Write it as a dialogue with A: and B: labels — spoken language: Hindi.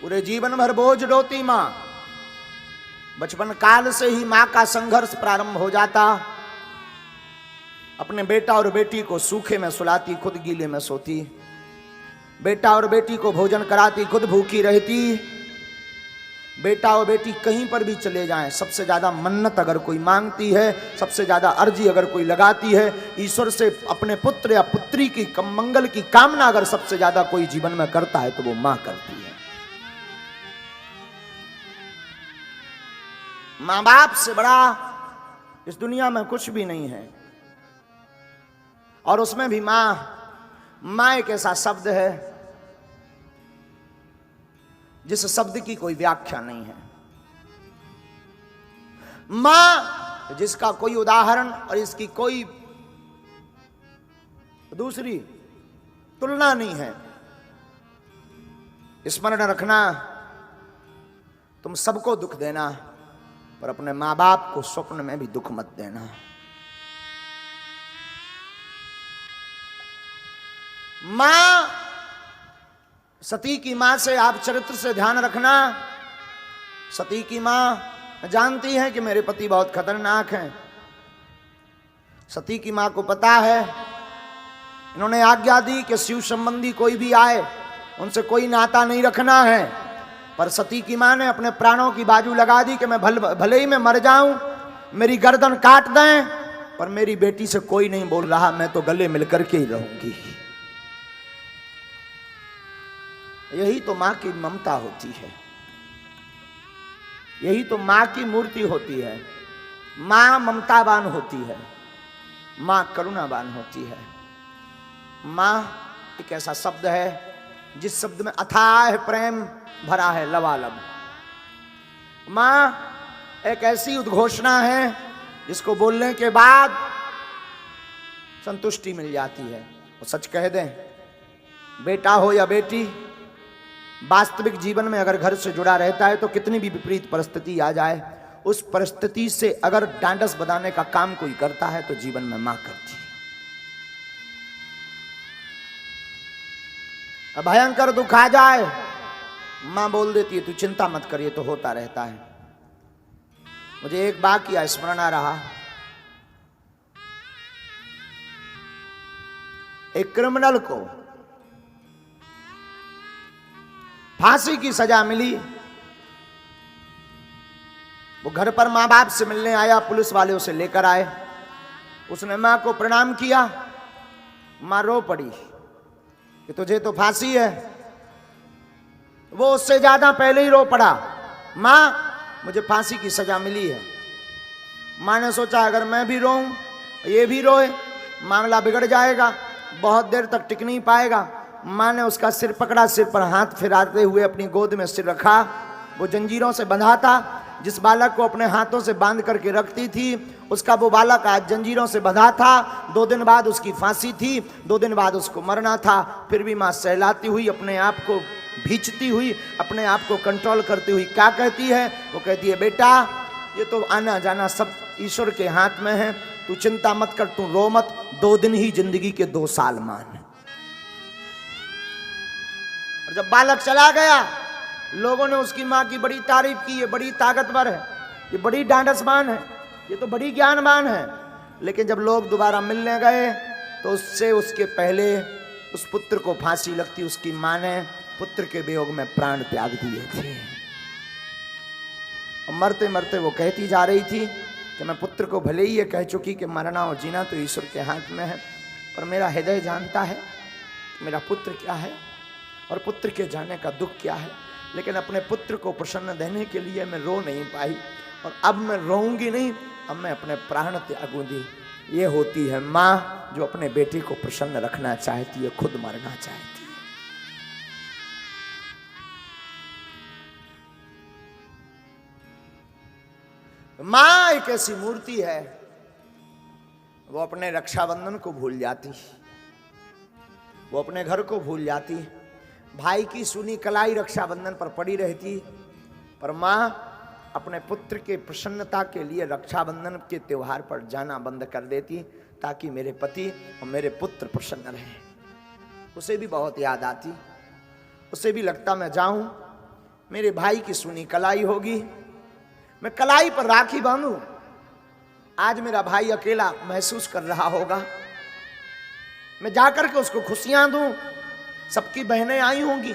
A: पूरे जीवन भर बोझ ढोती मां। बचपन काल से ही मां का संघर्ष प्रारंभ हो जाता। अपने बेटा और बेटी को सूखे में सुलाती, खुद गीले में सोती। बेटा और बेटी को भोजन कराती, खुद भूखी रहती। बेटा और बेटी कहीं पर भी चले जाएं, सबसे ज्यादा मन्नत अगर कोई मांगती है, सबसे ज्यादा अर्जी अगर कोई लगाती है ईश्वर से, अपने पुत्र या पुत्री की मंगल की कामना अगर सबसे ज्यादा कोई जीवन में करता है तो वो मां करती है। मां बाप से बड़ा इस दुनिया में कुछ भी नहीं है। और उसमें भी मां एक ऐसा शब्द है जिस शब्द की कोई व्याख्या नहीं है। मां जिसका कोई उदाहरण और इसकी कोई दूसरी तुलना नहीं है। स्मरण रखना, तुम सबको दुख देना पर अपने मां बाप को स्वप्न में भी दुख मत देना। मां, सती की मां से आप चरित्र से ध्यान रखना। सती की मां जानती है कि मेरे पति बहुत खतरनाक हैं। सती की मां को पता है, इन्होंने आज्ञा दी कि शिव संबंधी कोई भी आए उनसे कोई नाता नहीं रखना है। पर सती की मां ने अपने प्राणों की बाजू लगा दी कि मैं भले ही मैं मर जाऊं, मेरी गर्दन काट दें, पर मेरी बेटी से कोई नहीं बोल रहा, मैं तो गले मिलकर के ही रहूंगी। यही तो मां की ममता होती है, यही तो मां की मूर्ति होती है। मां ममतावान होती है, मां करुणावान होती है। मां एक ऐसा शब्द है जिस शब्द में अथाह प्रेम भरा है, लबालब। मां एक ऐसी उद्घोषणा है जिसको बोलने के बाद संतुष्टि मिल जाती है। वो सच कह दें, बेटा हो या बेटी, वास्तविक जीवन में अगर घर से जुड़ा रहता है तो कितनी भी विपरीत परिस्थिति आ जाए, उस परिस्थिति से अगर डांडस बधाने का काम कोई करता है तो जीवन में मां करती है। भयंकर दुख आ जाए, मां बोल देती है तू चिंता मत करिए, तो होता रहता है। मुझे एक वाकया स्मरण आ रहा। एक क्रिमिनल को फांसी की सजा मिली। वो घर पर मां बाप से मिलने आया, पुलिस वाले उसे लेकर आए। उसने मां को प्रणाम किया। मां रो पड़ी कि तुझे तो फांसी है। वो उससे ज्यादा पहले ही रो पड़ा, मां मुझे फांसी की सजा मिली है। मां ने सोचा अगर मैं भी रोऊं, ये भी रोए, मामला बिगड़ जाएगा, बहुत देर तक टिक नहीं पाएगा। मां ने उसका सिर पकड़ा, सिर पर हाथ फिराते हुए अपनी गोद में सिर रखा। वो जंजीरों से बंधा था। जिस बालक को अपने हाथों से बांध करके रखती थी, उसका वो बालक आज जंजीरों से बंधा था। 2 दिन बाद उसकी फांसी थी, 2 दिन बाद उसको मरना था। फिर भी मां सहलाती हुई, अपने आप को भींचती हुई, अपने आप को कंट्रोल करती हुई क्या कहती है? वो कहती है बेटा, ये तो आना जाना सब ईश्वर के हाथ में है, तू चिंता मत कर, तू रो मत। 2 दिन ही जिंदगी के 2 साल मान। और जब बालक चला गया, लोगों ने उसकी मां की बड़ी तारीफ की, ये बड़ी ताकतवर है, ये बड़ी ढांढसमान है, ये तो बड़ी ज्ञानवान है। लेकिन जब लोग दोबारा मिलने गए तो उसके पहले उस पुत्र को फांसी लगती। उसकी मां ने पुत्र के वियोग में प्राण त्याग दिए थे। और मरते मरते वो कहती जा रही थी कि मैं पुत्र को भले ही ये कह चुकी कि मरना और जीना तो ईश्वर के हाथ में है, पर मेरा हृदय जानता है मेरा पुत्र क्या है और पुत्र के जाने का दुख क्या है। लेकिन अपने पुत्र को प्रसन्न देने के लिए मैं रो नहीं पाई, और अब मैं रोऊंगी नहीं, अब मैं अपने प्राण त्यागूंगी। ये होती है माँ जो अपने बेटे को प्रसन्न रखना चाहती है, खुद मरना चाहती है। माँ एक ऐसी मूर्ति है, वो अपने रक्षाबंधन को भूल जाती, वो अपने घर को भूल जाती, भाई की सुनी कलाई रक्षाबंधन पर पड़ी रहती। पर माँ अपने पुत्र के प्रसन्नता के लिए रक्षाबंधन के त्योहार पर जाना बंद कर देती, ताकि मेरे पति और मेरे पुत्र प्रसन्न रहें। उसे भी बहुत याद आती, उसे भी लगता मैं जाऊं, मेरे भाई की सुनी कलाई होगी, मैं कलाई पर राखी बांधूं। आज मेरा भाई अकेला महसूस कर रहा होगा, मैं जाकर के उसको खुशियां दूं। सबकी बहनें आई होंगी,